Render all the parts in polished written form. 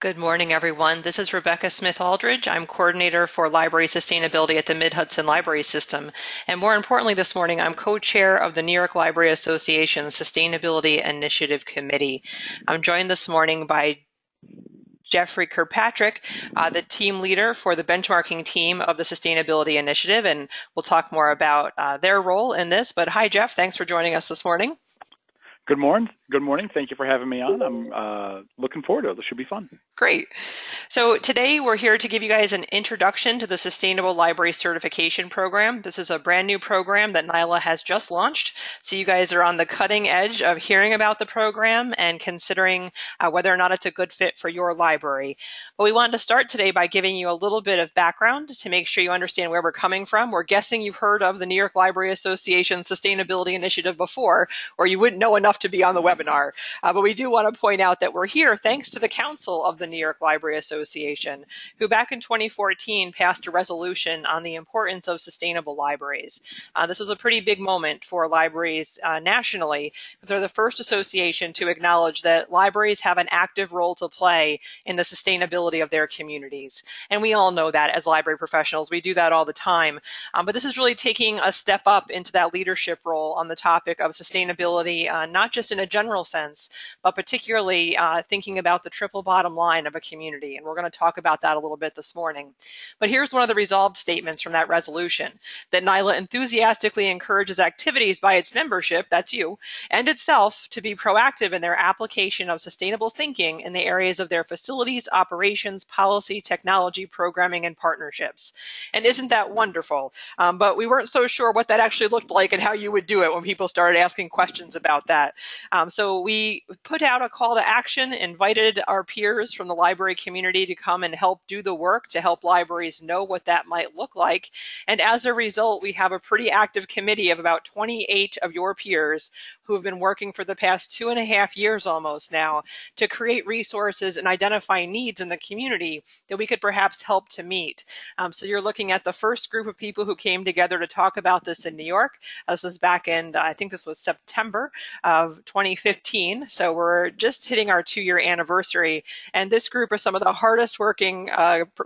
Good morning, everyone. This is Rebekkah Smith-Aldrich. I'm coordinator for library sustainability at the Mid-Hudson Library System. And more importantly this morning, I'm co-chair of the New York Library Association Sustainability Initiative Committee. I'm joined this morning by Jeffrey Kirkpatrick, the team leader for the benchmarking team of the Sustainability Initiative, and we'll talk more about their role in this. But hi, Jeff. Thanks for joining us this morning. Good morning. Good morning. Thank you for having me on. I'm looking forward to it. This should be fun. Great. So today we're here to give you guys an introduction to the Sustainable Library Certification Program. This is a brand new program that NYLA has just launched. So you guys are on the cutting edge of hearing about the program and considering whether or not it's a good fit for your library. But we wanted to start today by giving you a little bit of background to make sure you understand where we're coming from. We're guessing you've heard of the New York Library Association Sustainability Initiative before, or you wouldn't know enough to be on the webinar. But we do want to point out that we're here thanks to the Council of the New York Library Association, who back in 2014 passed a resolution on the importance of sustainable libraries. This was a pretty big moment for libraries nationally. They're the first association to acknowledge that libraries have an active role to play in the sustainability of their communities. And we all know that as library professionals, we do that all the time. But this is really taking a step up into that leadership role on the topic of sustainability, not just in a general sense, but particularly thinking about the triple bottom line of a community. And we're going to talk about that a little bit this morning. But here's one of the resolved statements from that resolution: that NYLA enthusiastically encourages activities by its membership, that's you, and itself to be proactive in their application of sustainable thinking in the areas of their facilities, operations, policy, technology, programming, and partnerships. And isn't that wonderful? But we weren't so sure what that actually looked like and how you would do it when people started asking questions about that. So we put out a call to action, invited our peers from the library community to come and help do the work to help libraries know what that might look like. And as a result, we have a pretty active committee of about 28 of your peers who have been working for the past 2.5 years almost now to create resources and identify needs in the community that we could perhaps help to meet. So you're looking at the first group of people who came together to talk about this in New York. This was back in, I think this was September of 2015. So we're just hitting our 2-year anniversary. And this group are some of the hardest working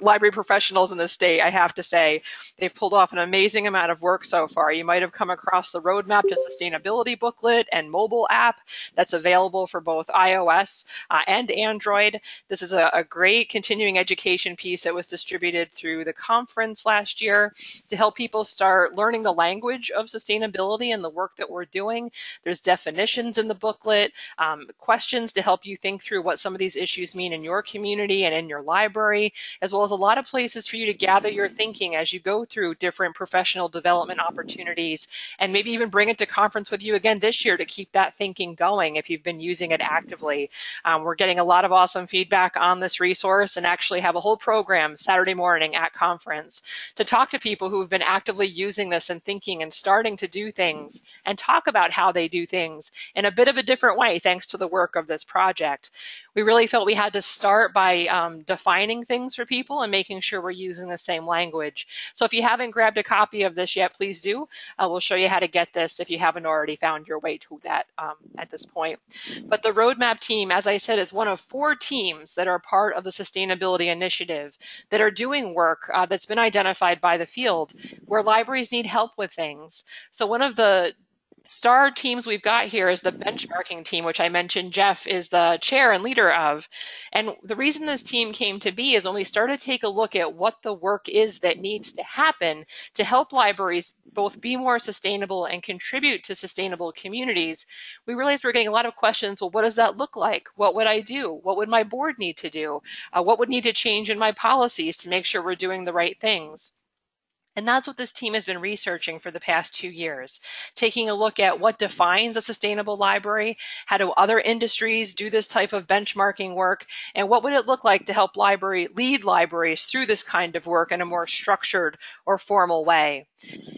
library professionals in the state, I have to say. They've pulled off an amazing amount of work so far. You might have come across the Roadmap to Sustainability booklet and mobile app that's available for both iOS and Android. This is a great continuing education piece that was distributed through the conference last year to help people start learning the language of sustainability and the work that we're doing. There's definitions in the booklet, questions to help you think through what some of these issues mean in your community and in your library, as well as a lot of places for you to gather your thinking as you go through different professional development opportunities, and maybe even bring it to conference with you again this year to keep that thinking going if you've been using it actively. We're getting a lot of awesome feedback on this resource and actually have a whole program Saturday morning at conference to talk to people who have been actively using this and thinking and starting to do things and talk about how they do things in a bit of a different way thanks to the work of this project. We really felt we had to start by defining things for people and making sure we're using the same language. So if you haven't grabbed a copy of this yet, please do. We'll show you how to get this if you haven't already found your way to that at this point. But the Roadmap team, as I said, is one of 4 teams that are part of the Sustainability Initiative that are doing work that's been identified by the field where libraries need help with things. So one of the star teams we've got here is the benchmarking team, which I mentioned Jeff is the chair and leader of. And the reason this team came to be is when we started to take a look at what the work is that needs to happen to help libraries both be more sustainable and contribute to sustainable communities, we realized we're getting a lot of questions. Well, what does that look like? What would I do? What would my board need to do? What would need to change in my policies to make sure we're doing the right things? And that's what this team has been researching for the past 2 years, taking a look at what defines a sustainable library, how do other industries do this type of benchmarking work, and what would it look like to help lead libraries through this kind of work in a more structured or formal way.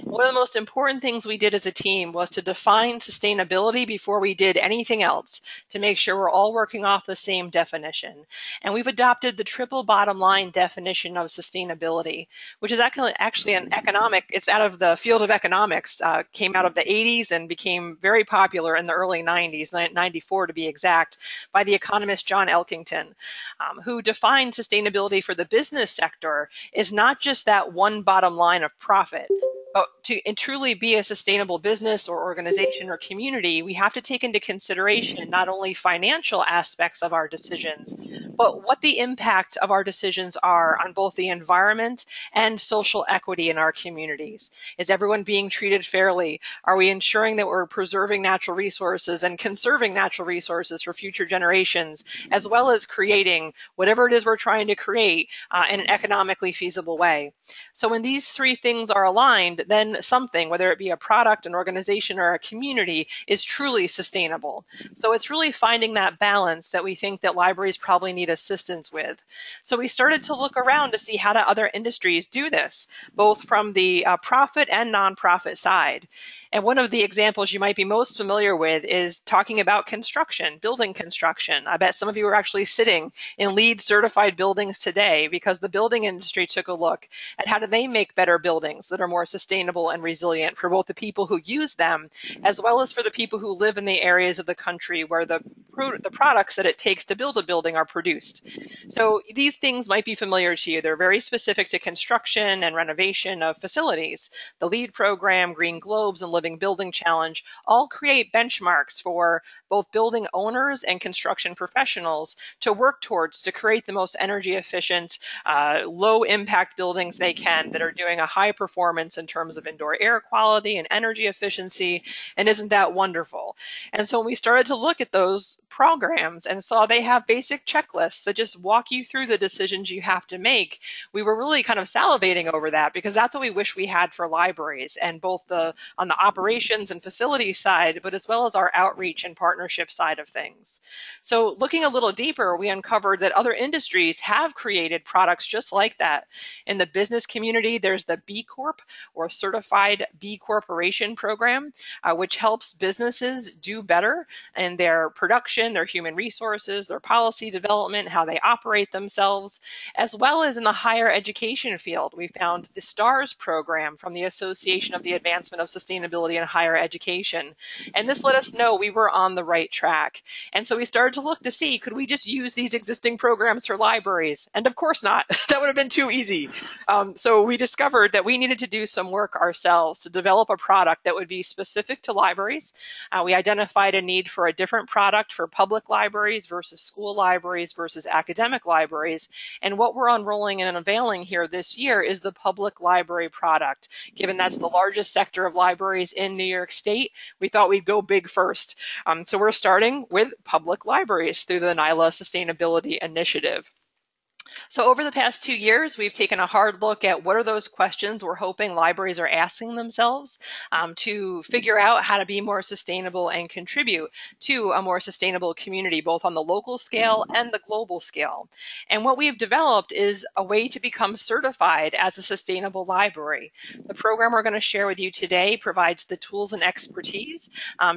One of the most important things we did as a team was to define sustainability before we did anything else to make sure we're all working off the same definition. And we've adopted the triple bottom line definition of sustainability, which is actually an it's out of the field of economics, came out of the 80s and became very popular in the early 90s, 94 to be exact, by the economist John Elkington, who defined sustainability for the business sector is not just that one bottom line of profit. But to truly be a sustainable business or organization or community, we have to take into consideration not only financial aspects of our decisions, but what the impact of our decisions are on both the environment and social equity in our communities. Is everyone being treated fairly? Are we ensuring that we're preserving natural resources and conserving natural resources for future generations, as well as creating whatever it is we're trying to create in an economically feasible way? So when these three things are aligned, then something, whether it be a product, an organization, or a community, is truly sustainable. So it's really finding that balance that we think that libraries probably need assistance with. So we started to look around to see how do other industries do this, both from the profit and nonprofit side. And one of the examples you might be most familiar with is talking about construction, building construction. I bet some of you are actually sitting in LEED certified buildings today because the building industry took a look at how do they make better buildings that are more sustainable and resilient for both the people who use them, as well as for the people who live in the areas of the country where the products that it takes to build a building are produced. So these things might be familiar to you. They're very specific to construction and renovation of facilities. The LEED program, Green Globes, and Living Building Challenge all create benchmarks for both building owners and construction professionals to work towards to create the most energy efficient, low impact buildings they can that are doing a high performance in terms of indoor air quality and energy efficiency. And isn't that wonderful? And so when we started to look at those programs and saw they have basic checklists that just walk you through the decisions you have to make, we were really kind of salivating over that because that's what we wish we had for libraries, and both on the operations and facilities side, but as well as our outreach and partnership side of things. So looking a little deeper, we uncovered that other industries have created products just like that. In the business community, there's the B Corp or Certified B Corporation program, which helps businesses do better in their production, their human resources, their policy development, how they operate themselves, as well as in the higher education field. We found the STARS program from the Association of the Advancement of Sustainability in Higher Education. And this let us know we were on the right track. And so we started to look to see, could we just use these existing programs for libraries? And of course not. That would have been too easy. So we discovered that we needed to do some work ourselves to develop a product that would be specific to libraries. We identified a need for a different product for public libraries versus school libraries versus academic libraries. And what we're unrolling and unveiling here this year is the public library product. Given that's the largest sector of libraries in New York State, we thought we'd go big first. So we're starting with public libraries through the NYLA Sustainability Initiative. So over the past 2 years, we've taken a hard look at what are those questions we're hoping libraries are asking themselves to figure out how to be more sustainable and contribute to a more sustainable community, both on the local scale and the global scale. And what we've developed is a way to become certified as a sustainable library. The program we're going to share with you today provides the tools and expertise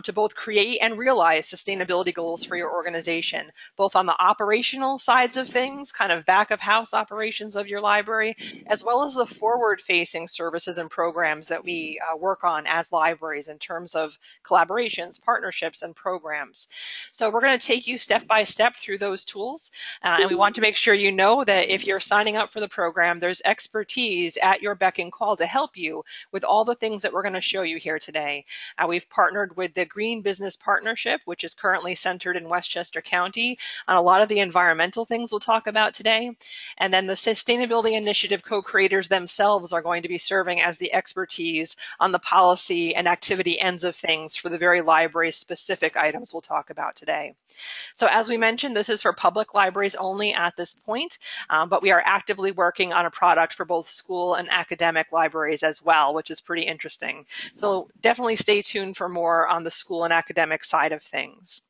to both create and realize sustainability goals for your organization, both on the operational sides of things, kind of back of house operations of your library, as well as the forward-facing services and programs that we work on as libraries in terms of collaborations, partnerships, and programs. So we're going to take you step by step through those tools, and we want to make sure you know that if you're signing up for the program, there's expertise at your beck and call to help you with all the things that we're going to show you here today. We've partnered with the Green Business Partnership, which is currently centered in Westchester County, on a lot of the environmental things we'll talk about today. And then the Sustainability Initiative co-creators themselves are going to be serving as the expertise on the policy and activity ends of things for the very library-specific items we'll talk about today. So as we mentioned, this is for public libraries only at this point, but we are actively working on a product for both school and academic libraries as well, which is pretty interesting. So definitely stay tuned for more on the school and academic side of things.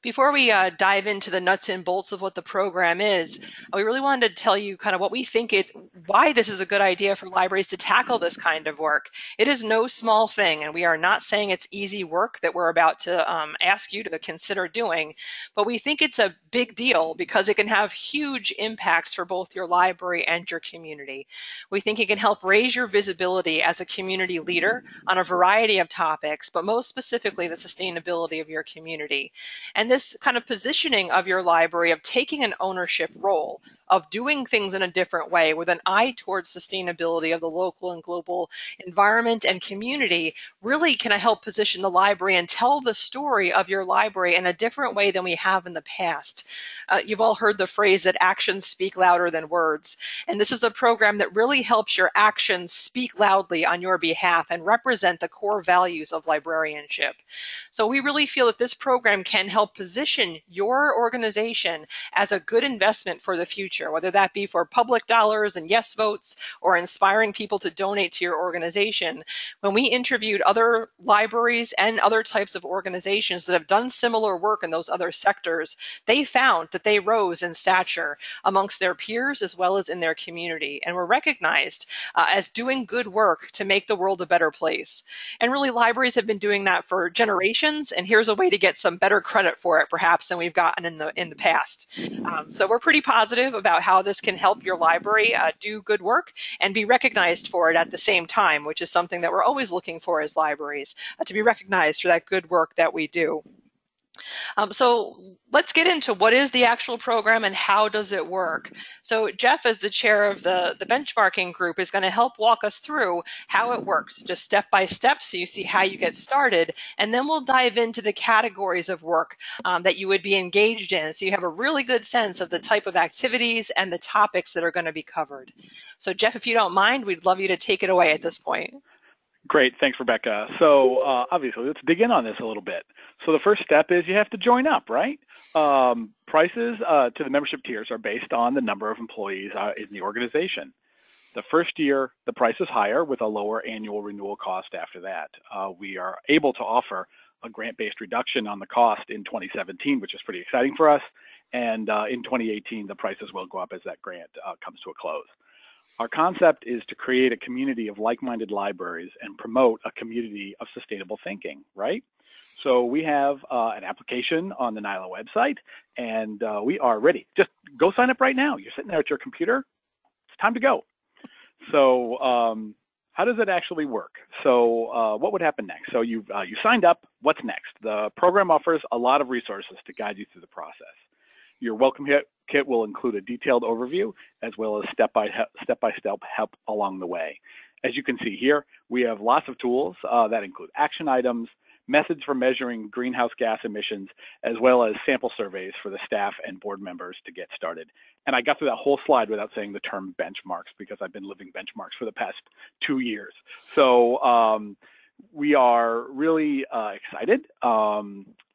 Before we dive into the nuts and bolts of what the program is, we really wanted to tell you kind of what we think why this is a good idea for libraries to tackle this kind of work. It is no small thing, and we are not saying it's easy work that we're about to ask you to consider doing, but we think it's a big deal because it can have huge impacts for both your library and your community. We think it can help raise your visibility as a community leader on a variety of topics, but most specifically the sustainability of your community. And this kind of positioning of your library, of taking an ownership role, of doing things in a different way with an eye towards sustainability of the local and global environment and community, really can help position the library and tell the story of your library in a different way than we have in the past. You've all heard the phrase that actions speak louder than words. And this is a program that really helps your actions speak loudly on your behalf and represent the core values of librarianship. So we really feel that this program can help position your organization as a good investment for the future, whether that be for public dollars and yes votes or inspiring people to donate to your organization. When we interviewed other libraries and other types of organizations that have done similar work in those other sectors, they found that they rose in stature amongst their peers as well as in their community and were recognized as doing good work to make the world a better place. And really, libraries have been doing that for generations, and here's a way to get some better credit for it perhaps than we've gotten in the past. So we're pretty positive about how this can help your library do good work and be recognized for it at the same time, which is something that we're always looking for as libraries, to be recognized for that good work that we do. So let's get into what is the actual program and how does it work. So Jeff, as the chair of the benchmarking group, is going to help walk us through how it works, just step by step, so you see how you get started. And then we'll dive into the categories of work that you would be engaged in, so you have a really good sense of the type of activities and the topics that are going to be covered. So Jeff, if you don't mind, we'd love you to take it away at this point. Great. Thanks, Rebecca. So obviously, let's dig in on this a little bit. So the first step is you have to join up, right? Prices to the membership tiers are based on the number of employees in the organization. The first year, the price is higher with a lower annual renewal cost after that. We are able to offer a grant-based reduction on the cost in 2017, which is pretty exciting for us. And in 2018, the prices will go up as that grant comes to a close. Our concept is to create a community of like-minded libraries and promote a community of sustainable thinking, right? So we have an application on the NYLA website, and we are ready. Just go sign up right now. You're sitting there at your computer. It's time to go. So how does it actually work? So what would happen next? So you signed up. What's next? The program offers a lot of resources to guide you through the process. Your welcome kit will include a detailed overview as well as step-by-step help along the way. As you can see here, we have lots of tools that include action items, methods for measuring greenhouse gas emissions, as well as sample surveys for the staff and board members to get started. And I got through that whole slide without saying the term benchmarks because I've been living benchmarks for the past 2 years. So we are really excited.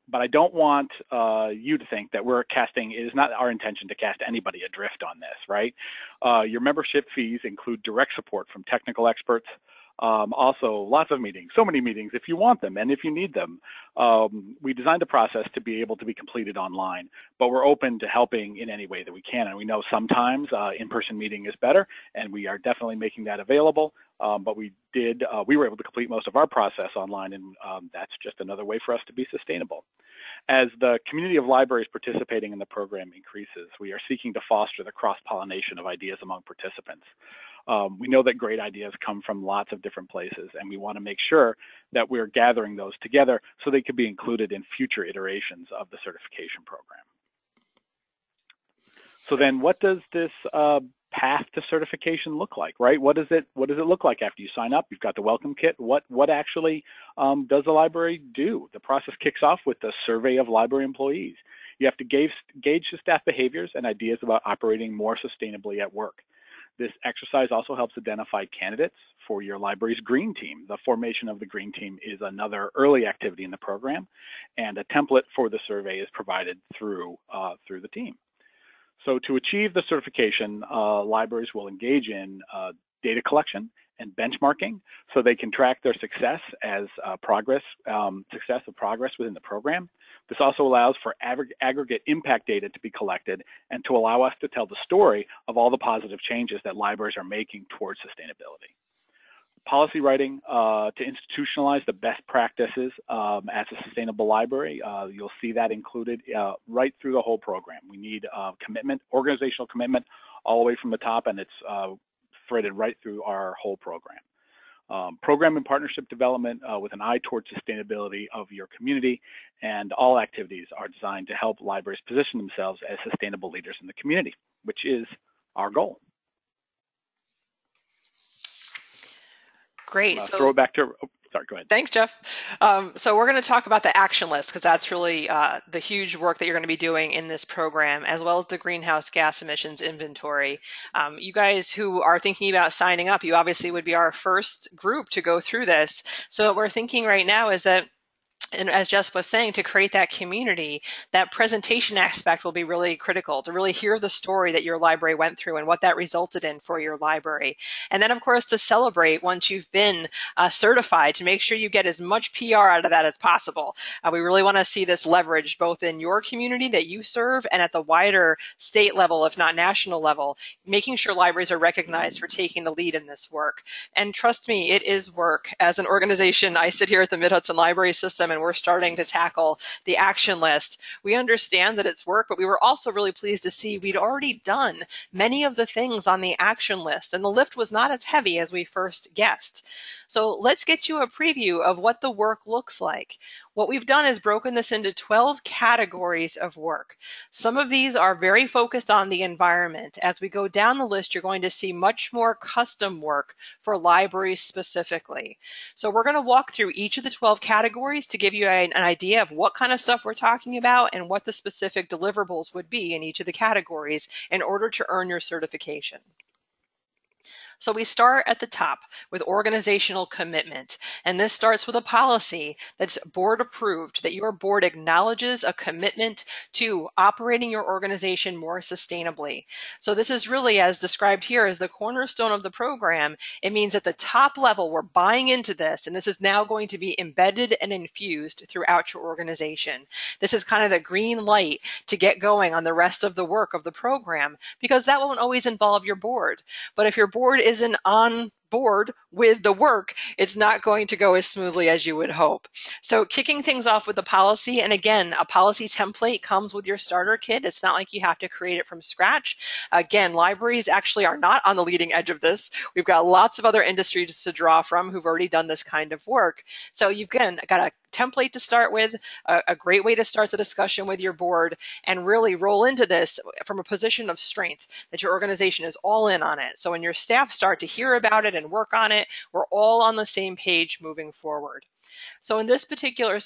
But I don't want you to think that it is not our intention to cast anybody adrift on this, right? Your membership fees include direct support from technical experts, also lots of meetings, so many meetings if you want them and if you need them. We designed a process to be able to be completed online, but we're open to helping in any way that we can. And we know sometimes in-person meeting is better, and we are definitely making that available. But we were able to complete most of our process online, and that's just another way for us to be sustainable. As the community of libraries participating in the program increases, we are seeking to foster the cross-pollination of ideas among participants. We know that great ideas come from lots of different places, and we want to make sure that we're gathering those together so they could be included in future iterations of the certification program. So then what does this path to certification look like, right? What does it look like after you sign up? You've got the welcome kit. What actually does the library do? The process kicks off with the survey of library employees. You have to gauge the staff behaviors and ideas about operating more sustainably at work. This exercise also helps identify candidates for your library's green team. The formation of the green team is another early activity in the program, and a template for the survey is provided through the team. So to achieve the certification, libraries will engage in data collection and benchmarking so they can track their success of progress within the program. This also allows for aggregate impact data to be collected and to allow us to tell the story of all the positive changes that libraries are making towards sustainability. Policy writing to institutionalize the best practices as a sustainable library. You'll see that included right through the whole program. We need commitment, organizational commitment, all the way from the top, and it's threaded right through our whole program. Program and partnership development with an eye towards sustainability of your community, and all activities are designed to help libraries position themselves as sustainable leaders in the community, which is our goal. Great. So throw it back to, oh, sorry, go ahead. Thanks, Jeff. So we're going to talk about the action list, because that's really the huge work that you're going to be doing in this program, as well as the greenhouse gas emissions inventory. You guys who are thinking about signing up, you obviously would be our first group to go through this. So what we're thinking right now is that, and as Jess was saying, to create that community, that presentation aspect will be really critical, to really hear the story that your library went through and what that resulted in for your library. And then, of course, to celebrate once you've been certified, to make sure you get as much PR out of that as possible. We really want to see this leveraged both in your community that you serve and at the wider state level, if not national level, making sure libraries are recognized for taking the lead in this work. And trust me, it is work. As an organization, I sit here at the Mid-Hudson Library System, and we're starting to tackle the action list. We understand that it's work, but we were also really pleased to see we'd already done many of the things on the action list, and the lift was not as heavy as we first guessed. So let's get you a preview of what the work looks like. What we've done is broken this into 12 categories of work. Some of these are very focused on the environment. As we go down the list, you're going to see much more custom work for libraries specifically. So we're going to walk through each of the 12 categories to give you an idea of what kind of stuff we're talking about and what the specific deliverables would be in each of the categories in order to earn your certification. So we start at the top with organizational commitment, and this starts with a policy that's board approved, that your board acknowledges a commitment to operating your organization more sustainably. So this is really, as described here, as the cornerstone of the program. It means at the top level, we're buying into this, and this is now going to be embedded and infused throughout your organization. This is kind of the green light to get going on the rest of the work of the program, because that won't always involve your board. But if your board isn't on board with the work, it's not going to go as smoothly as you would hope. So kicking things off with the policy, and again, a policy template comes with your starter kit. It's not like you have to create it from scratch. Again, libraries actually are not on the leading edge of this. We've got lots of other industries to draw from who've already done this kind of work. So you've again got a template to start with, a great way to start the discussion with your board and really roll into this from a position of strength, that your organization is all in on it. So when your staff start to hear about it and work on it, we're all on the same page moving forward. So in this particular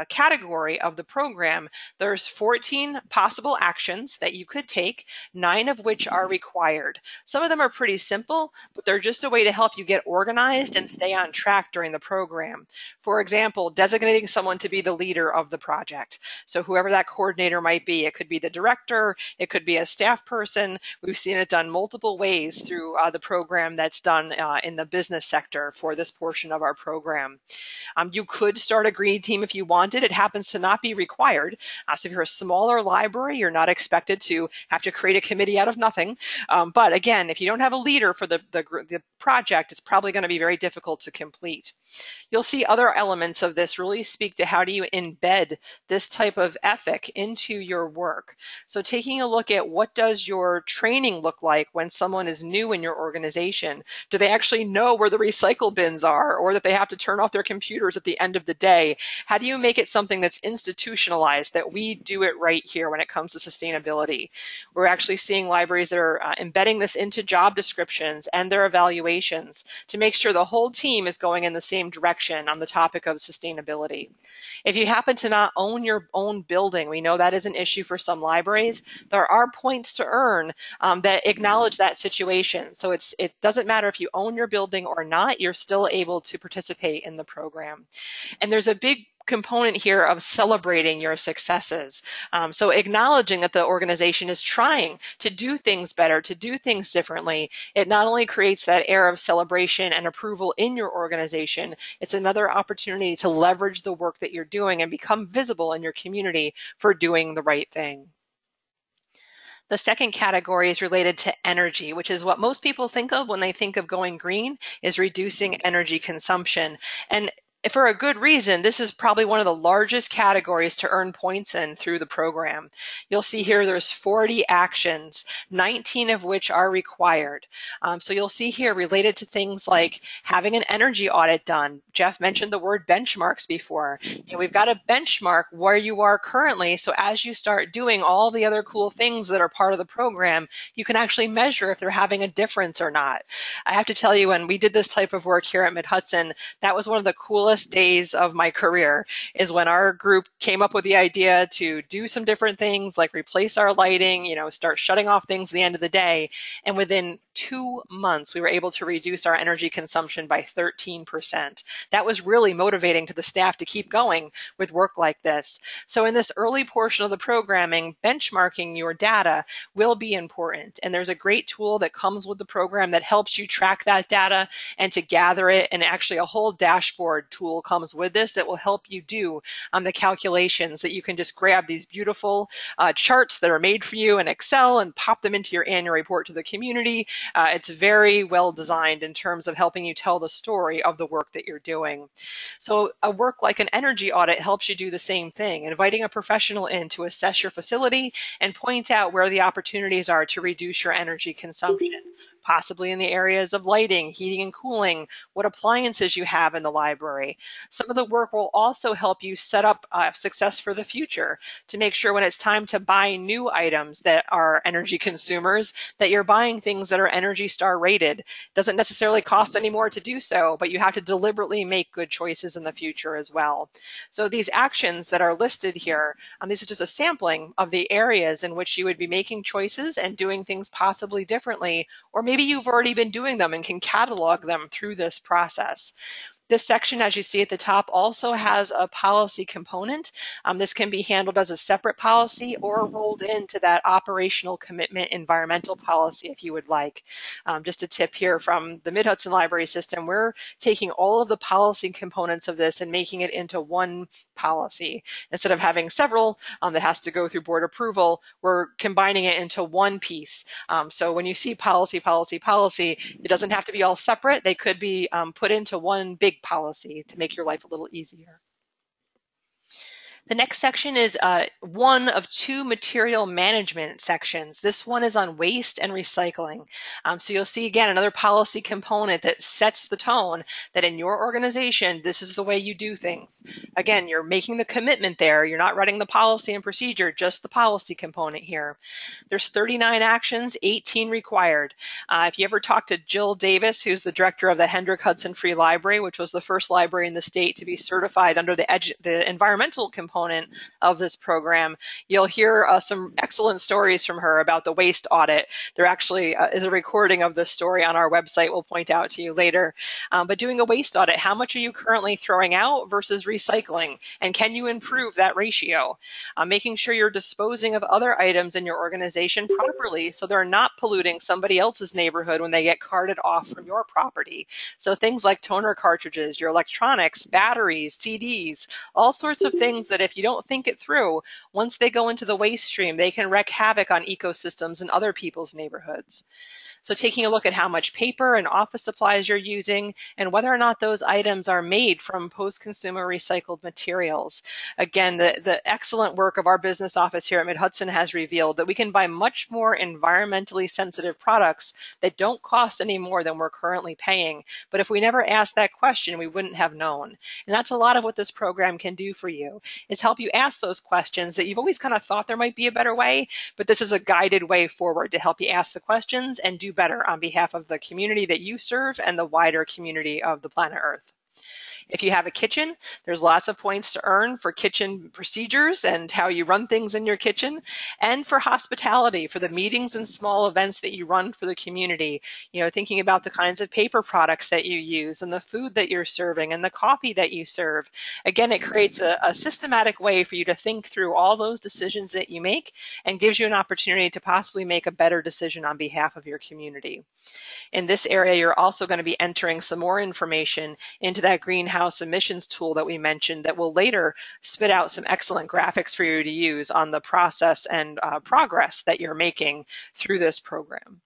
category of the program, there's 14 possible actions that you could take, 9 of which are required. Some of them are pretty simple, but they're just a way to help you get organized and stay on track during the program. For example, designating someone to be the leader of the project. So whoever that coordinator might be, it could be the director, it could be a staff person. We've seen it done multiple ways through the program that's done in the business sector for this portion of our program. You could start a green team if you wanted. It happens to not be required. So if you're a smaller library, you're not expected to have to create a committee out of nothing. But again, if you don't have a leader for the project, it's probably going to be very difficult to complete. You'll see other elements of this really speak to how do you embed this type of ethic into your work. So taking a look at what does your training look like when someone is new in your organization? Do they actually know where the recycle bins are, or that they have to turn off their computers at the end of the day? How do you make it something that's institutionalized, that we do it right here when it comes to sustainability? We're actually seeing libraries that are embedding this into job descriptions and their evaluations to make sure the whole team is going in the same direction on the topic of sustainability. If you happen to not own your own building, we know that is an issue for some libraries. There are points to earn that acknowledge that situation. So it doesn't matter if you own your building or not, you're still able to participate in the program. And there's a big component here of celebrating your successes. So acknowledging that the organization is trying to do things better, to do things differently, it not only creates that air of celebration and approval in your organization, it's another opportunity to leverage the work that you're doing and become visible in your community for doing the right thing. The second category is related to energy, which is what most people think of when they think of going green, is reducing energy consumption. And for a good reason, this is probably one of the largest categories to earn points in through the program. You'll see here there's 40 actions, 19 of which are required. So you'll see here related to things like having an energy audit done. Jeff mentioned the word benchmarks before. We've got to benchmark where you are currently, so as you start doing all the other cool things that are part of the program, you can actually measure if they're having a difference or not. I have to tell you, when we did this type of work here at Mid-Hudson, that was one of the coolest days of my career, is when our group came up with the idea to do some different things like replace our lighting, start shutting off things at the end of the day. And within 2 months, we were able to reduce our energy consumption by 13%. That was really motivating to the staff to keep going with work like this. So in this early portion of the programming, benchmarking your data will be important. And there's a great tool that comes with the program that helps you track that data and to gather it, and actually a whole dashboard tool comes with this that will help you do the calculations, that you can just grab these beautiful charts that are made for you in Excel and pop them into your annual report to the community. It's very well designed in terms of helping you tell the story of the work that you're doing. So a work like an energy audit helps you do the same thing, inviting a professional in to assess your facility and point out where the opportunities are to reduce your energy consumption, possibly in the areas of lighting, heating and cooling, what appliances you have in the library. Some of the work will also help you set up success for the future, to make sure when it's time to buy new items that are energy consumers, that you're buying things that are Energy Star rated. Doesn't necessarily cost any more to do so, but you have to deliberately make good choices in the future as well. So these actions that are listed here, this is just a sampling of the areas in which you would be making choices and doing things possibly differently, or maybe you've already been doing them and can catalog them through this process. This section, as you see at the top, also has a policy component. This can be handled as a separate policy or rolled into that operational commitment environmental policy if you would like. Just a tip here from the Mid-Hudson Library System, we're taking all of the policy components of this and making it into one policy. Instead of having several that has to go through board approval, we're combining it into one piece. So when you see policy, it doesn't have to be all separate. They could be put into one big policy to make your life a little easier. The next section is one of 2 material management sections. This one is on waste and recycling. So you'll see again another policy component that sets the tone that in your organization, this is the way you do things. Again, you're making the commitment there. You're not writing the policy and procedure, just the policy component here. There's 39 actions, 18 required. If you ever talk to Jill Davis, who's the director of the Hendrick Hudson Free Library, which was the first library in the state to be certified under the environmental component of this program, you'll hear some excellent stories from her about the waste audit. There actually is a recording of this story on our website we'll point out to you later. But doing a waste audit, how much are you currently throwing out versus recycling? And can you improve that ratio? Making sure you're disposing of other items in your organization properly so they're not polluting somebody else's neighborhood when they get carted off from your property. So things like toner cartridges, your electronics, batteries, CDs, all sorts of things that if you don't think it through, once they go into the waste stream, they can wreak havoc on ecosystems in other people's neighborhoods. So taking a look at how much paper and office supplies you're using and whether or not those items are made from post-consumer recycled materials. Again, the excellent work of our business office here at Mid-Hudson has revealed that we can buy much more environmentally sensitive products that don't cost any more than we're currently paying. But if we never asked that question, we wouldn't have known. And that's a lot of what this program can do for you, is help you ask those questions that you've always kind of thought there might be a better way, but this is a guided way forward to help you ask the questions and do better on behalf of the community that you serve and the wider community of the planet Earth. If you have a kitchen, there's lots of points to earn for kitchen procedures and how you run things in your kitchen, and for hospitality, for the meetings and small events that you run for the community. You know, thinking about the kinds of paper products that you use and the food that you're serving and the coffee that you serve. Again, it creates a systematic way for you to think through all those decisions that you make and gives you an opportunity to possibly make a better decision on behalf of your community. In this area, you're also going to be entering some more information into that greenhouse emissions tool that we mentioned that will later spit out some excellent graphics for you to use on the process and progress that you're making through this program.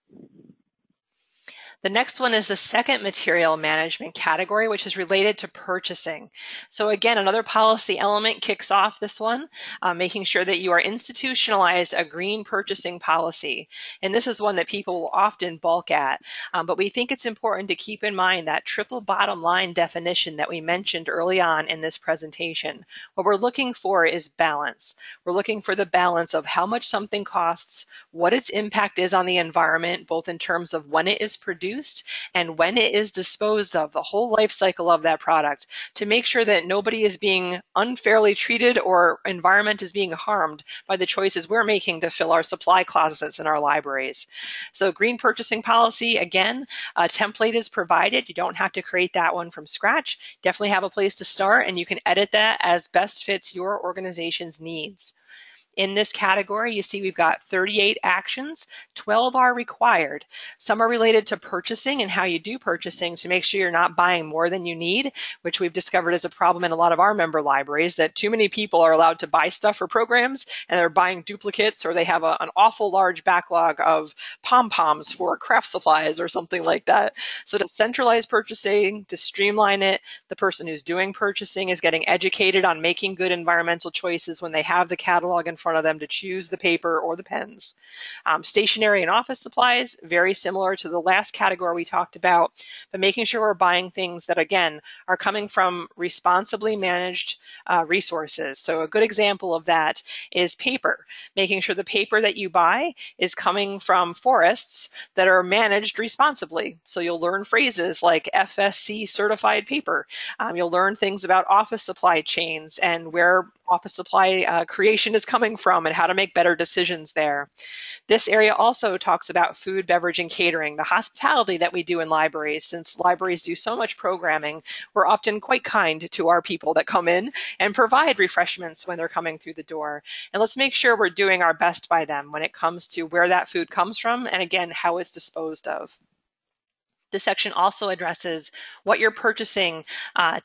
The next one is the second material management category, which is related to purchasing. So again, another policy element kicks off this one, making sure that you are institutionalized a green purchasing policy. And this is one that people will often balk at, but we think it's important to keep in mind that triple bottom line definition that we mentioned early on in this presentation. What we're looking for is balance. We're looking for the balance of how much something costs, what its impact is on the environment, both in terms of when it is produced and when it is disposed of, the whole life cycle of that product, to make sure that nobody is being unfairly treated or environment is being harmed by the choices we're making to fill our supply closets in our libraries. So green purchasing policy, again, a template is provided. You don't have to create that one from scratch. Definitely have a place to start, and you can edit that as best fits your organization's needs. In this category, you see we've got 38 actions, 12 are required. Some are related to purchasing and how you do purchasing to make sure you're not buying more than you need, which we've discovered is a problem in a lot of our member libraries, that too many people are allowed to buy stuff for programs and they're buying duplicates, or they have an awful large backlog of pom-poms for craft supplies or something like that. So to centralize purchasing, to streamline it, the person who's doing purchasing is getting educated on making good environmental choices when they have the catalog in front of them to choose the paper or the pens. Stationery and office supplies, very similar to the last category we talked about, but making sure we're buying things that, again, are coming from responsibly managed resources. So a good example of that is paper, making sure the paper that you buy is coming from forests that are managed responsibly. So you'll learn phrases like FSC certified paper. You'll learn things about office supply chains and where office supply creation is coming from and how to make better decisions there. This area also talks about food, beverage, and catering, the hospitality that we do in libraries. Since libraries do so much programming, we're often quite kind to our people that come in and provide refreshments when they're coming through the door. And let's make sure we're doing our best by them when it comes to where that food comes from and, again, how it's disposed of. This section also addresses what you're purchasing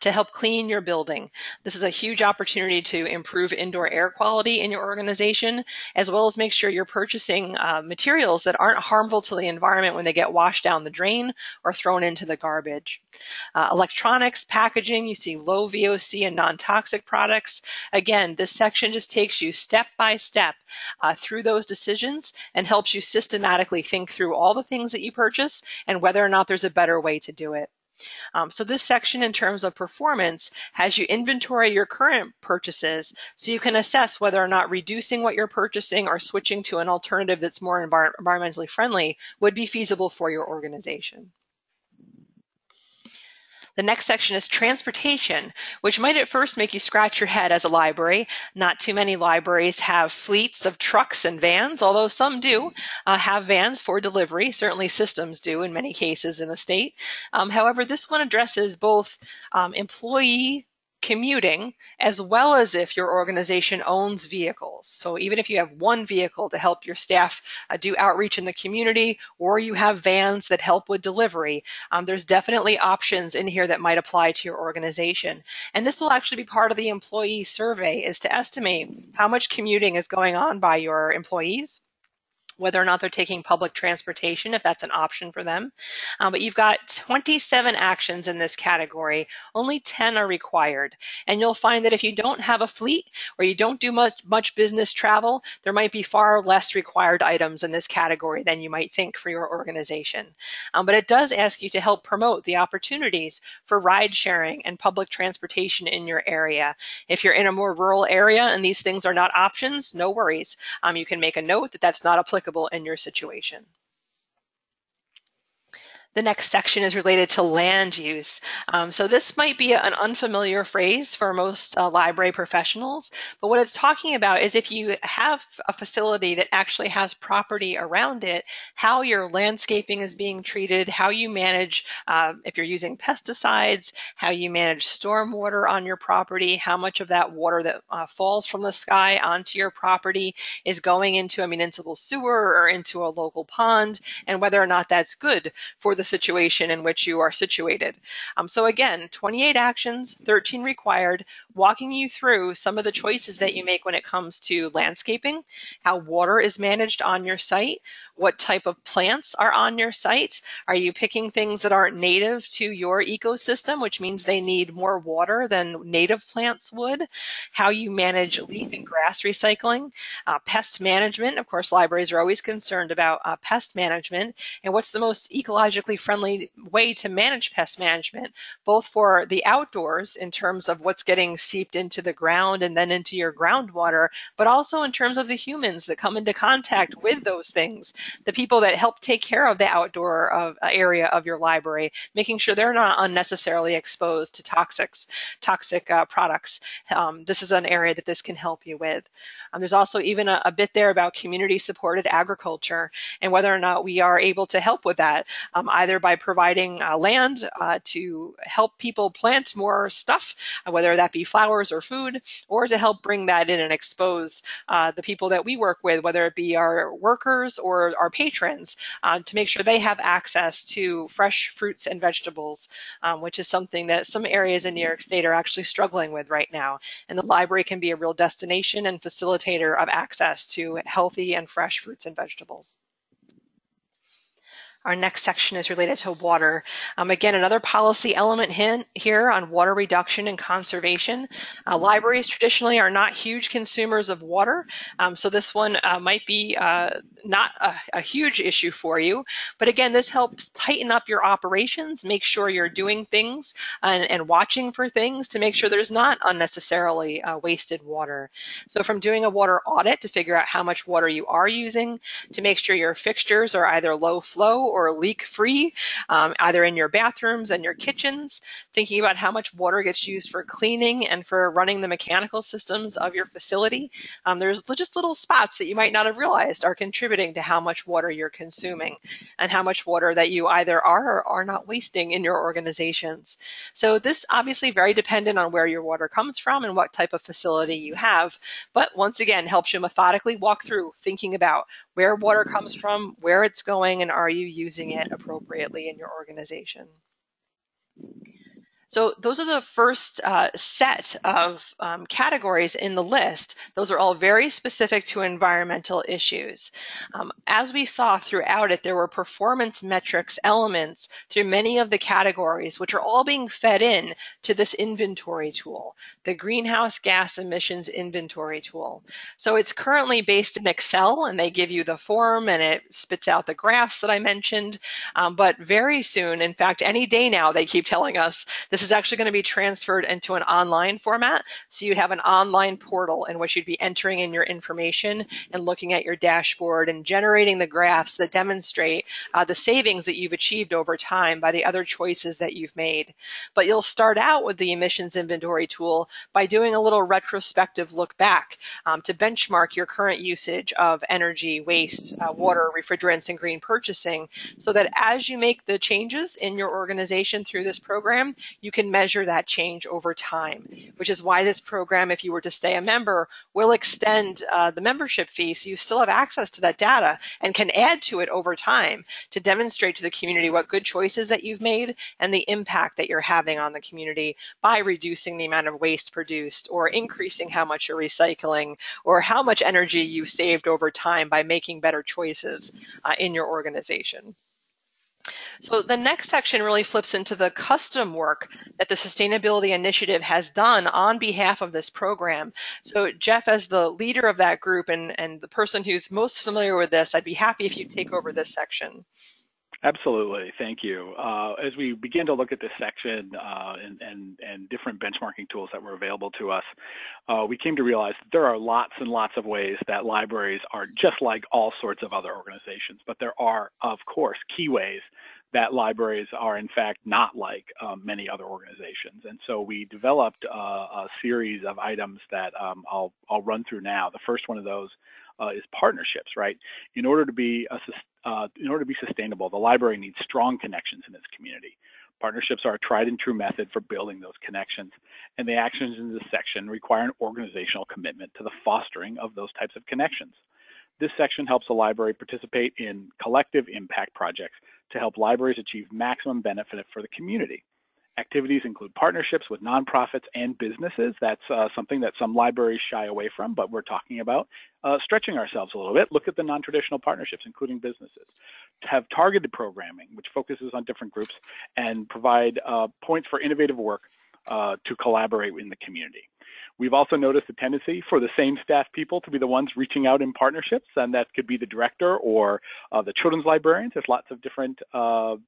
to help clean your building. This is a huge opportunity to improve indoor air quality in your organization, as well as make sure you're purchasing materials that aren't harmful to the environment when they get washed down the drain or thrown into the garbage. Electronics, packaging, you see low VOC and non-toxic products. Again, this section just takes you step by step through those decisions and helps you systematically think through all the things that you purchase and whether or not there's a better way to do it. So this section in terms of performance has you inventory your current purchases so you can assess whether or not reducing what you're purchasing or switching to an alternative that's more environmentally friendly would be feasible for your organization. The next section is transportation, which might at first make you scratch your head as a library. Not too many libraries have fleets of trucks and vans, although some do have vans for delivery. Certainly systems do in many cases in the state. However, this one addresses both employee commuting, as well as if your organization owns vehicles. So even if you have one vehicle to help your staff do outreach in the community, or you have vans that help with delivery, there's definitely options in here that might apply to your organization. And this will actually be part of the employee survey, is to estimate how much commuting is going on by your employees, whether or not they're taking public transportation, if that's an option for them. But you've got 27 actions in this category. Only 10 are required. And you'll find that if you don't have a fleet or you don't do much business travel, there might be far less required items in this category than you might think for your organization. But it does ask you to help promote the opportunities for ride sharing and public transportation in your area. If you're in a more rural area and these things are not options, no worries. You can make a note that that's not applicable in your situation. The next section is related to land use. So this might be an unfamiliar phrase for most library professionals, but what it's talking about is if you have a facility that actually has property around it, how your landscaping is being treated, how you manage, if you're using pesticides, how you manage stormwater on your property, how much of that water that falls from the sky onto your property is going into a municipal sewer or into a local pond, and whether or not that's good for the situation in which you are situated. So again, 28 actions, 13 required, walking you through some of the choices that you make when it comes to landscaping, how water is managed on your site, what type of plants are on your site. Are you picking things that aren't native to your ecosystem, which means they need more water than native plants would? How you manage leaf and grass recycling, pest management. Of course, libraries are always concerned about pest management, and what's the most ecologically friendly way to manage pest management, both for the outdoors in terms of what's getting seeped into the ground and then into your groundwater, but also in terms of the humans that come into contact with those things, the people that help take care of the outdoor area of your library, making sure they're not unnecessarily exposed to toxic products. This is an area that this can help you with. There's also even a bit there about community-supported agriculture and whether or not we are able to help with that, either by providing land to help people plant more stuff, whether that be flowers or food, or to help bring that in and expose the people that we work with, whether it be our workers or our patrons, to make sure they have access to fresh fruits and vegetables, which is something that some areas in New York State are actually struggling with right now. And the library can be a real destination and facilitator of access to healthy and fresh fruits and vegetables. Our next section is related to water. Again, another policy element here on water reduction and conservation. Libraries traditionally are not huge consumers of water, so this one might be not a huge issue for you. But again, this helps tighten up your operations, make sure you're doing things and watching for things to make sure there's not unnecessarily wasted water. So from doing a water audit to figure out how much water you are using, to make sure your fixtures are either low flow or leak-free, either in your bathrooms and your kitchens, thinking about how much water gets used for cleaning and for running the mechanical systems of your facility. There's just little spots that you might not have realized are contributing to how much water you're consuming and how much water that you either are or are not wasting in your organizations. So this obviously very dependent on where your water comes from and what type of facility you have, but once again helps you methodically walk through thinking about where water comes from, where it's going, and are you using it appropriately in your organization. So those are the first set of categories in the list. Those are all very specific to environmental issues. As we saw throughout it, there were performance metrics elements through many of the categories, which are all being fed in to this inventory tool, the greenhouse gas emissions inventory tool. So it's currently based in Excel, and they give you the form and it spits out the graphs that I mentioned. But very soon, in fact, any day now, they keep telling us, this is actually going to be transferred into an online format. So you'd have an online portal in which you'd be entering in your information and looking at your dashboard and generating the graphs that demonstrate the savings that you've achieved over time by the other choices that you've made. But you'll start out with the emissions inventory tool by doing a little retrospective look back to benchmark your current usage of energy, waste, water, refrigerants, and green purchasing, so that as you make the changes in your organization through this program, you can measure that change over time, which is why this program, if you were to stay a member, will extend the membership fee so you still have access to that data and can add to it over time to demonstrate to the community what good choices that you've made and the impact that you're having on the community by reducing the amount of waste produced or increasing how much you're recycling or how much energy you saved over time by making better choices in your organization. So the next section really flips into the custom work that the Sustainability Initiative has done on behalf of this program. So Jeff, as the leader of that group and the person who's most familiar with this, I'd be happy if you take over this section. Absolutely, thank you. As we begin to look at this section and different benchmarking tools that were available to us, we came to realize that there are lots and lots of ways that libraries are just like all sorts of other organizations, but there are, of course, key ways that libraries are in fact not like many other organizations. And so we developed a series of items that I'll run through now. The first one of those is partnerships, right? In order to be sustainable, the library needs strong connections in its community. Partnerships are a tried and true method for building those connections, and the actions in this section require an organizational commitment to the fostering of those types of connections. This section helps the library participate in collective impact projects to help libraries achieve maximum benefit for the community. Activities include partnerships with nonprofits and businesses. That's something that some libraries shy away from, but we're talking about stretching ourselves a little bit. Look at the non-traditional partnerships, including businesses. To have targeted programming, which focuses on different groups and provide points for innovative work to collaborate in the community. We've also noticed a tendency for the same staff people to be the ones reaching out in partnerships, and that could be the director or the children's librarians. There's lots of different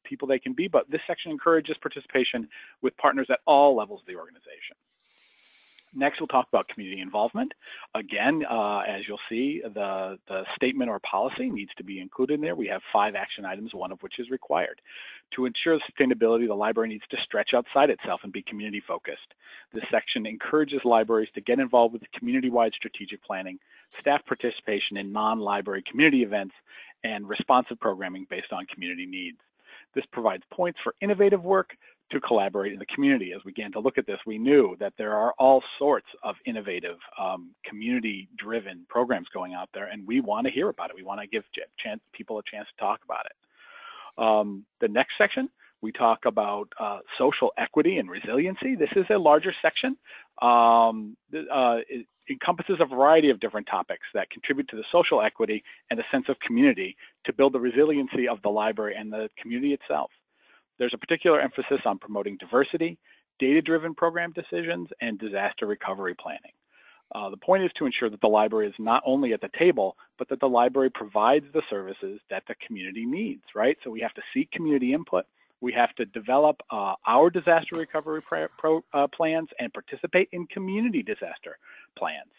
people they can be, but this section encourages participation with partners at all levels of the organization. Next, we'll talk about community involvement. Again, as you'll see, the statement or policy needs to be included in there. We have 5 action items, one of which is required. To ensure sustainability, the library needs to stretch outside itself and be community focused. This section encourages libraries to get involved with community-wide strategic planning, staff participation in non-library community events, and responsive programming based on community needs. This provides points for innovative work to collaborate in the community. As we began to look at this, we knew that there are all sorts of innovative, community-driven programs going out there, and we want to hear about it. We want to give people a chance to talk about it. The next section, we talk about social equity and resiliency. This is a larger section. It encompasses a variety of different topics that contribute to the social equity and the sense of community to build the resiliency of the library and the community itself. There's a particular emphasis on promoting diversity, data-driven program decisions, and disaster recovery planning. The point is to ensure that the library is not only at the table, but that the library provides the services that the community needs, right? So we have to seek community input. We have to develop our disaster recovery plans and participate in community disaster plans.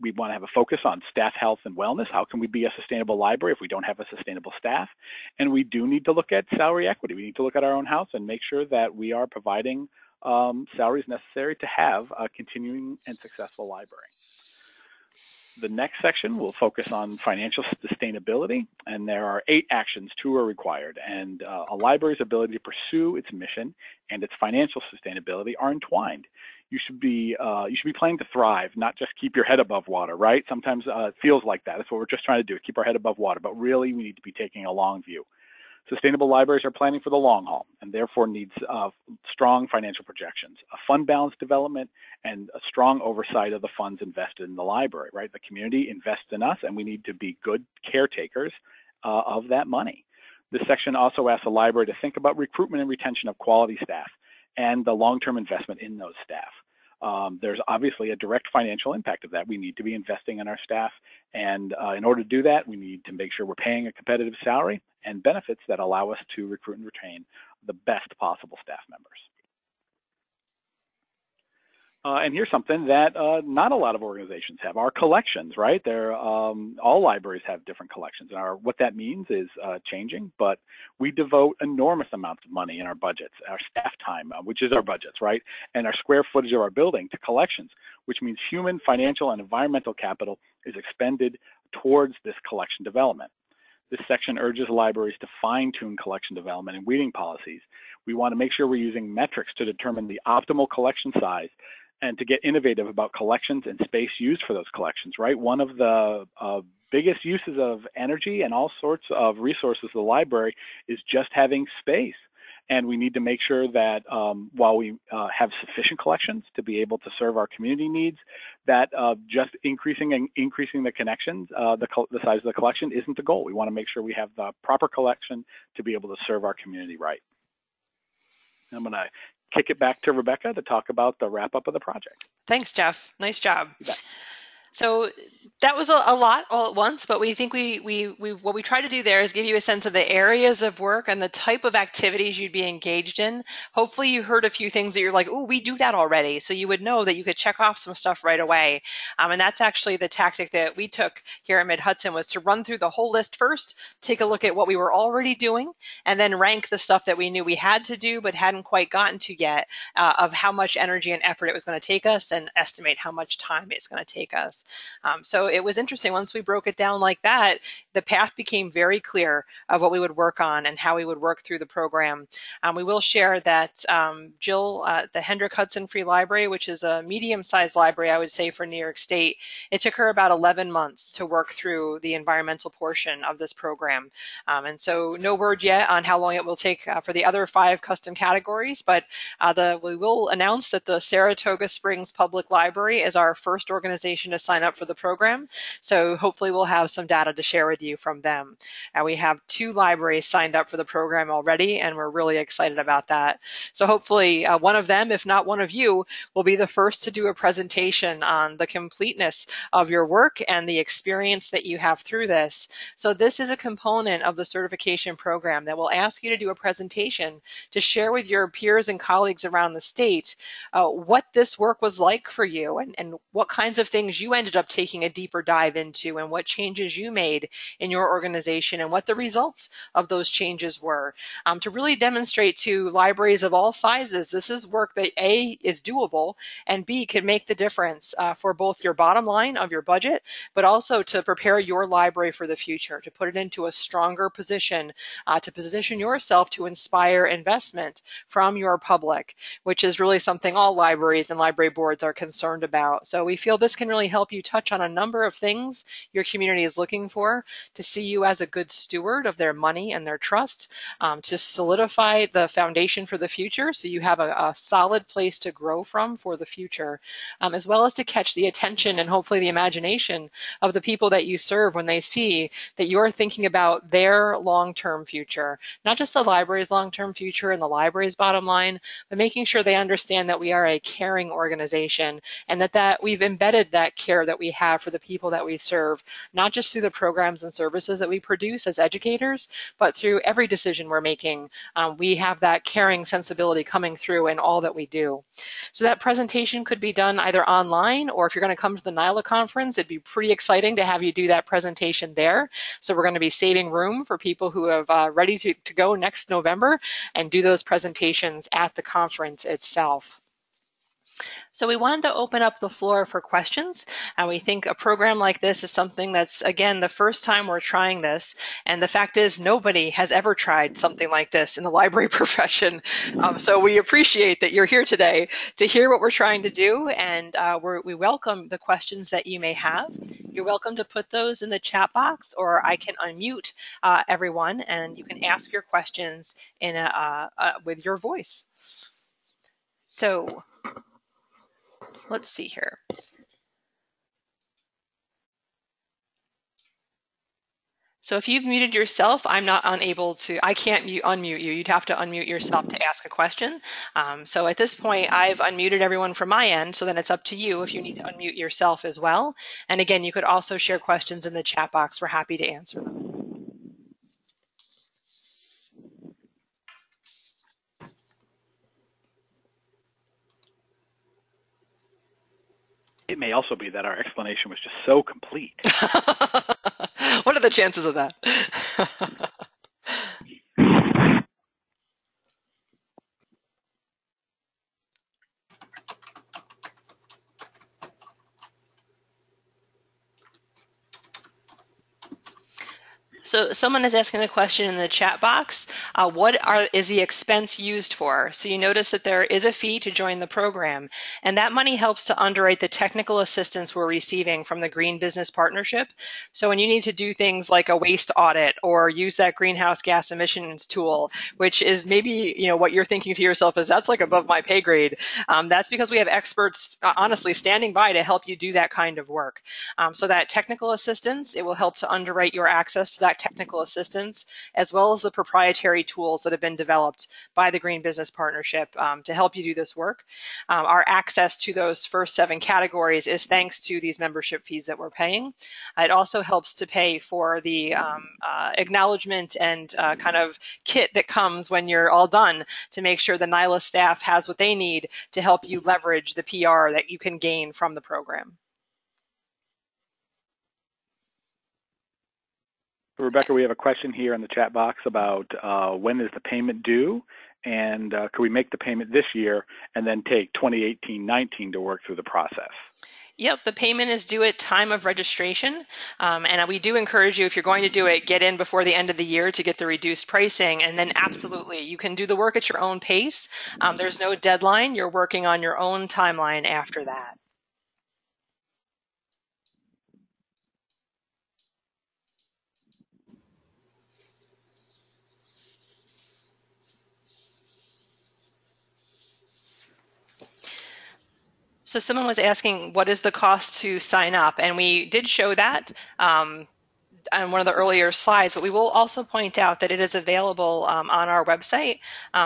We want to have a focus on staff health and wellness. How can we be a sustainable library if we don't have a sustainable staff? And we do need to look at salary equity. We need to look at our own house and make sure that we are providing salaries necessary to have a continuing and successful library. The next section will focus on financial sustainability, and there are 8 actions, 2 are required, and a library's ability to pursue its mission and its financial sustainability are entwined. You should be planning to thrive, not just keep your head above water, right? Sometimes it feels like that. That's what we're just trying to do, keep our head above water, but really we need to be taking a long view. Sustainable libraries are planning for the long haul and therefore needs strong financial projections, a fund balance development, and a strong oversight of the funds invested in the library, right? The community invests in us and we need to be good caretakers of that money. This section also asks the library to think about recruitment and retention of quality staff and the long-term investment in those staff. There's obviously a direct financial impact of that. We need to be investing in our staff, and in order to do that, we need to make sure we're paying a competitive salary and benefits that allow us to recruit and retain the best possible staff members. And here's something that not a lot of organizations have, our collections, right? All libraries have different collections. And what that means is changing, but we devote enormous amounts of money in our budgets, our staff time, which is our budgets, right? And our square footage of our building to collections, which means human, financial, and environmental capital is expended towards this collection development. This section urges libraries to fine-tune collection development and weeding policies. We want to make sure we're using metrics to determine the optimal collection size and to get innovative about collections and space used for those collections, right? One of the biggest uses of energy and all sorts of resources of the library is just having space. And we need to make sure that while we have sufficient collections to be able to serve our community needs, that just increasing the connections, the size of the collection isn't the goal. We want to make sure we have the proper collection to be able to serve our community right. I'm going to kick it back to Rebekkah to talk about the wrap up of the project. Thanks, Jeff. Nice job. So that was a lot all at once, but we think what we try to do there is give you a sense of the areas of work and the type of activities you'd be engaged in. Hopefully you heard a few things that you're like, oh, we do that already. So you would know that you could check off some stuff right away. And that's actually the tactic that we took here at Mid-Hudson, was to run through the whole list first, take a look at what we were already doing, and then rank the stuff that we knew we had to do but hadn't quite gotten to yet, of how much energy and effort it was going to take us, and estimate how much time it's going to take us. So it was interesting. Once we broke it down like that, the path became very clear of what we would work on and how we would work through the program. We will share that Jill, the Hendrick Hudson Free Library, which is a medium-sized library, I would say, for New York State, it took her about 11 months to work through the environmental portion of this program. And so no word yet on how long it will take for the other 5 custom categories, but we will announce that the Saratoga Springs Public Library is our first organization to sign up for the program. So hopefully we'll have some data to share with you from them. We have 2 libraries signed up for the program already, and we're really excited about that. So hopefully one of them, if not one of you, will be the first to do a presentation on the completeness of your work and the experience that you have through this. So this is a component of the certification program that will ask you to do a presentation to share with your peers and colleagues around the state what this work was like for you, and what kinds of things you ended up taking a deeper dive into, and what changes you made in your organization, and what the results of those changes were, to really demonstrate to libraries of all sizes this is work that A, is doable, and B, can make the difference for both your bottom line of your budget, but also to prepare your library for the future, to put it into a stronger position, to position yourself to inspire investment from your public, which is really something all libraries and library boards are concerned about. So we feel this can really help you touch on a number of things your community is looking for, to see you as a good steward of their money and their trust, to solidify the foundation for the future so you have a solid place to grow from for the future, as well as to catch the attention and hopefully the imagination of the people that you serve when they see that you're thinking about their long-term future, not just the library's long-term future and the library's bottom line, but making sure they understand that we are a caring organization, and that we've embedded that care that we have for the people that we serve, not just through the programs and services that we produce as educators, but through every decision we're making. We have that caring sensibility coming through in all that we do. So that presentation could be done either online, or if you're going to come to the NYLA conference, it'd be pretty exciting to have you do that presentation there. So we're going to be saving room for people who have ready to go next November and do those presentations at the conference itself. So we wanted to open up the floor for questions, and we think a program like this is something that's, again, the first time we're trying this, and the fact is nobody has ever tried something like this in the library profession. So we appreciate that you're here today to hear what we're trying to do, and we welcome the questions that you may have. You're welcome to put those in the chat box, or I can unmute everyone, and you can ask your questions in with your voice. So let's see here. So if you've muted yourself, I can't unmute you. You'd have to unmute yourself to ask a question. So at this point, I've unmuted everyone from my end, so then it's up to you if you need to unmute yourself as well. And again, you could also share questions in the chat box. We're happy to answer them. It may also be that our explanation was just so complete. What are the chances of that? So someone is asking a question in the chat box. What is the expense used for? So you notice that there is a fee to join the program, and that money helps to underwrite the technical assistance we're receiving from the Green Business Partnership. So when you need to do things like a waste audit or use that greenhouse gas emissions tool, which is maybe what you're thinking to yourself is that's like above my pay grade. That's because we have experts honestly standing by to help you do that kind of work. So that technical assistance, it will help to underwrite your access to that technical assistance, as well as the proprietary tools that have been developed by the Green Business Partnership to help you do this work. Our access to those first 7 categories is thanks to these membership fees that we're paying. It also helps to pay for the acknowledgement and kind of kit that comes when you're all done to make sure the NYLA staff has what they need to help you leverage the PR that you can gain from the program. Rebekkah, we have a question here in the chat box about when is the payment due, and could we make the payment this year and then take 2018-19 to work through the process? Yep, the payment is due at time of registration, and we do encourage you, if you're going to do it, get in before the end of the year to get the reduced pricing, and then absolutely, you can do the work at your own pace. There's no deadline. You're working on your own timeline after that. So someone was asking, what is the cost to sign up? And we did show that on one of the earlier slides, but we will also point out that it is available on our website,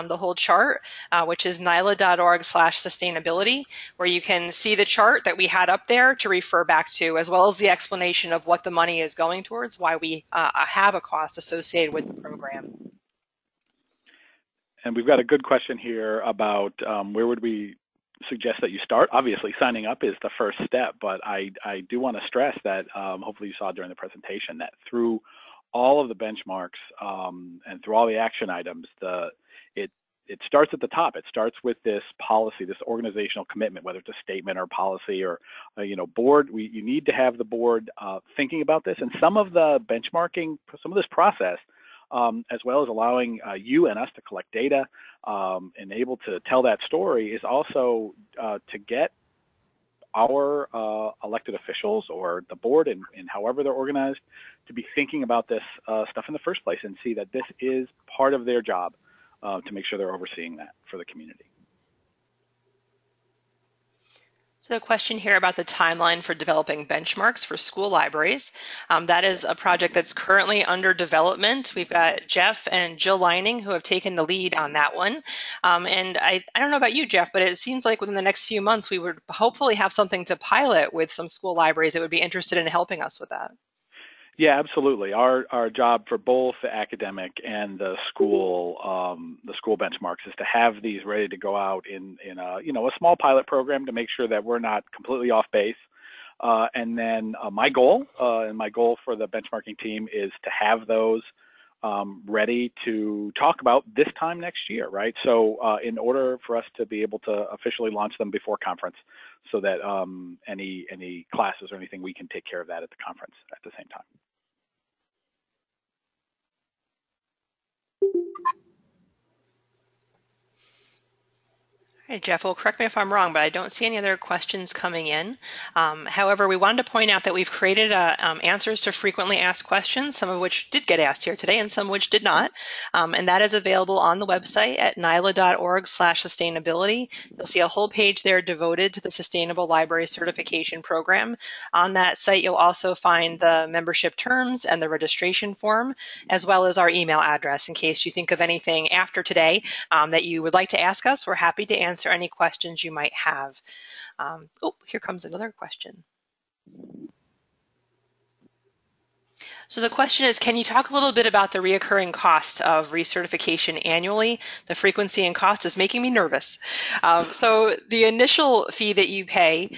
the whole chart, which is nyla.org/sustainability, where you can see the chart that we had up there to refer back to, as well as the explanation of what the money is going towards, why we have a cost associated with the program. And we've got a good question here about where would we suggest that you start. Obviously, signing up is the first step, but I do want to stress that hopefully you saw during the presentation that through all of the benchmarks and through all the action items, it starts at the top. It starts with this policy, this organizational commitment, whether it's a statement or policy or board. You need to have the board thinking about this, and some of the benchmarking, some of this process, as well as allowing you and us to collect data and able to tell that story, is also to get our elected officials or the board and however they're organized to be thinking about this stuff in the first place and see that this is part of their job to make sure they're overseeing that for the community. So a question here about the timeline for developing benchmarks for school libraries. That is a project that's currently under development. We've got Jeff and Jill Lining who have taken the lead on that one. And I don't know about you, Jeff, but it seems like within the next few months we would hopefully have something to pilot with some school libraries that would be interested in helping us with that. Yeah, absolutely. Our job for both the academic and the school benchmarks is to have these ready to go out in a small pilot program to make sure that we're not completely off base. And then my goal for the benchmarking team is to have those ready to talk about this time next year, right? So in order for us to be able to officially launch them before conference, so that any classes or anything, we can take care of that at the conference at the same time. Hey, Jeff, well, correct me if I'm wrong, but I don't see any other questions coming in. However, we wanted to point out that we've created answers to frequently asked questions, some of which did get asked here today and some which did not. And that is available on the website at nyla.org/sustainability. You'll see a whole page there devoted to the Sustainable Library Certification Program. On that site, you'll also find the membership terms and the registration form, as well as our email address in case you think of anything after today that you would like to ask us. We're happy to answer any questions you might have. Oh, here comes another question. So the question is, can you talk a little bit about the reoccurring cost of recertification annually? The frequency and cost is making me nervous. So the initial fee that you pay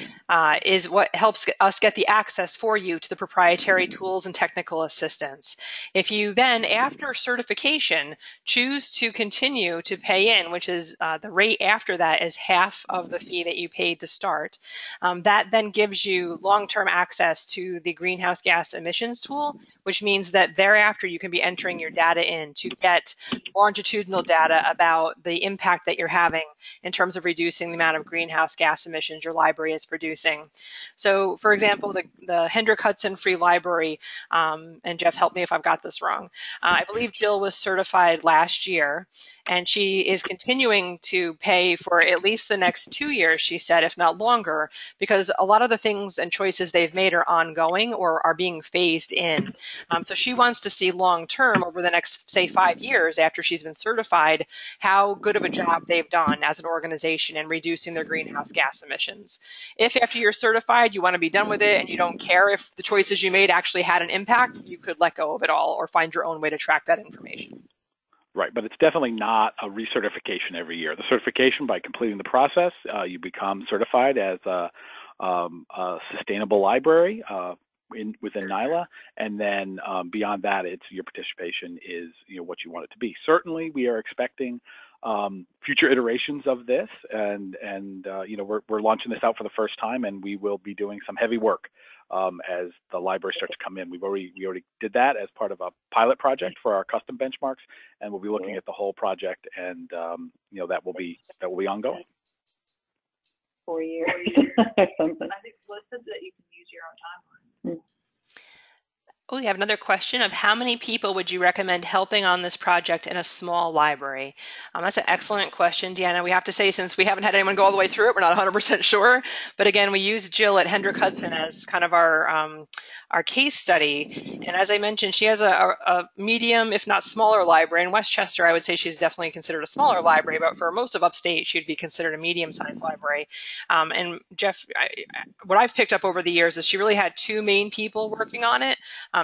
is what helps us get the access for you to the proprietary tools and technical assistance. If you then, after certification, choose to continue to pay in, which is the rate after that is half of the fee that you paid to start, that then gives you long-term access to the greenhouse gas emissions tool, which means that thereafter you can be entering your data in to get longitudinal data about the impact that you're having in terms of reducing the amount of greenhouse gas emissions your library is producing. So, for example, the Hendrick Hudson Free Library, and Jeff, help me if I've got this wrong, I believe Jill was certified last year, and she is continuing to pay for at least the next 2 years, she said, if not longer, because a lot of the things and choices they've made are ongoing or are being phased in. So she wants to see long term over the next, say, 5 years after she's been certified, how good of a job they've done as an organization in reducing their greenhouse gas emissions. If after you're certified, you want to be done with it and you don't care if the choices you made actually had an impact, you could let go of it all or find your own way to track that information. Right, but it's definitely not a recertification every year. The certification, by completing the process, you become certified as a sustainable library within NYLA, and then beyond that, it's your participation is what you want it to be. Certainly, we are expecting future iterations of this, and we're launching this out for the first time, and we will be doing some heavy work as the libraries start to come in. We already did that as part of a pilot project for our custom benchmarks, and we'll be looking at the whole project, and that will be ongoing. 4 years or something. I think listed that you can use your own timeline. Oh, we have another question of how many people would you recommend helping on this project in a small library? That's an excellent question, Deanna. We have to say, since we haven't had anyone go all the way through it, we're not 100% sure. But again, we use Jill at Hendrick Hudson as kind of our case study. And as I mentioned, she has a medium, if not smaller library. In Westchester, I would say she's definitely considered a smaller library, but for most of upstate, she'd be considered a medium-sized library. And Jeff, what I've picked up over the years is she really had two main people working on it.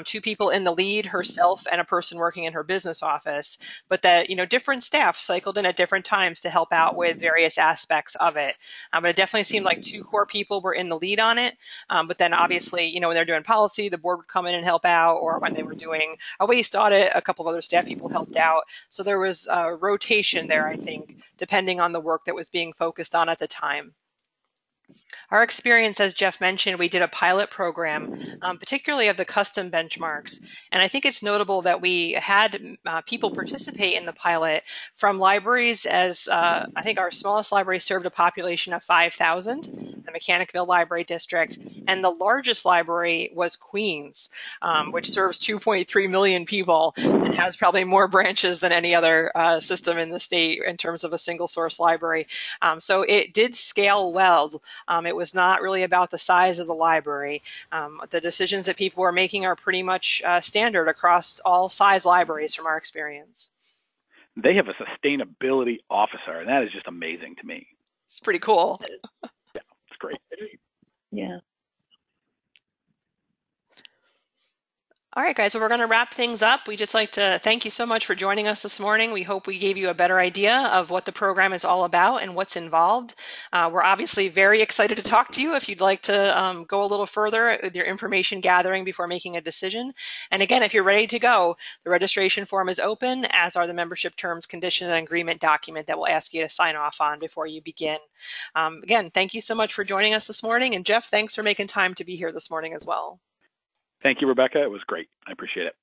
Two people in the lead, herself and a person working in her business office, but that, different staff cycled in at different times to help out with various aspects of it. But it definitely seemed like two core people were in the lead on it. But then obviously, when they're doing policy, the board would come in and help out, or when they were doing a waste audit, a couple of other staff people helped out. So there was a rotation there, I think, depending on the work that was being focused on at the time. Our experience, as Jeff mentioned, we did a pilot program, particularly of the custom benchmarks. And I think it's notable that we had people participate in the pilot from libraries as I think our smallest library served a population of 5,000, the Mechanicville Library District. And the largest library was Queens, which serves 2.3 million people and has probably more branches than any other system in the state in terms of a single source library. So it did scale well. It was not really about the size of the library. The decisions that people were making are pretty much standard across all size libraries from our experience. They have a sustainability officer, and that is just amazing to me. It's pretty cool. Yeah, it's great. Yeah. All right, guys, well, we're going to wrap things up. We'd just like to thank you so much for joining us this morning. We hope we gave you a better idea of what the program is all about and what's involved. We're obviously very excited to talk to you if you'd like to go a little further with your information gathering before making a decision. And again, if you're ready to go, the registration form is open, as are the membership terms, conditions, and agreement document that we'll ask you to sign off on before you begin. Again, thank you so much for joining us this morning. And Jeff, thanks for making time to be here this morning as well. Thank you, Rebecca. It was great. I appreciate it.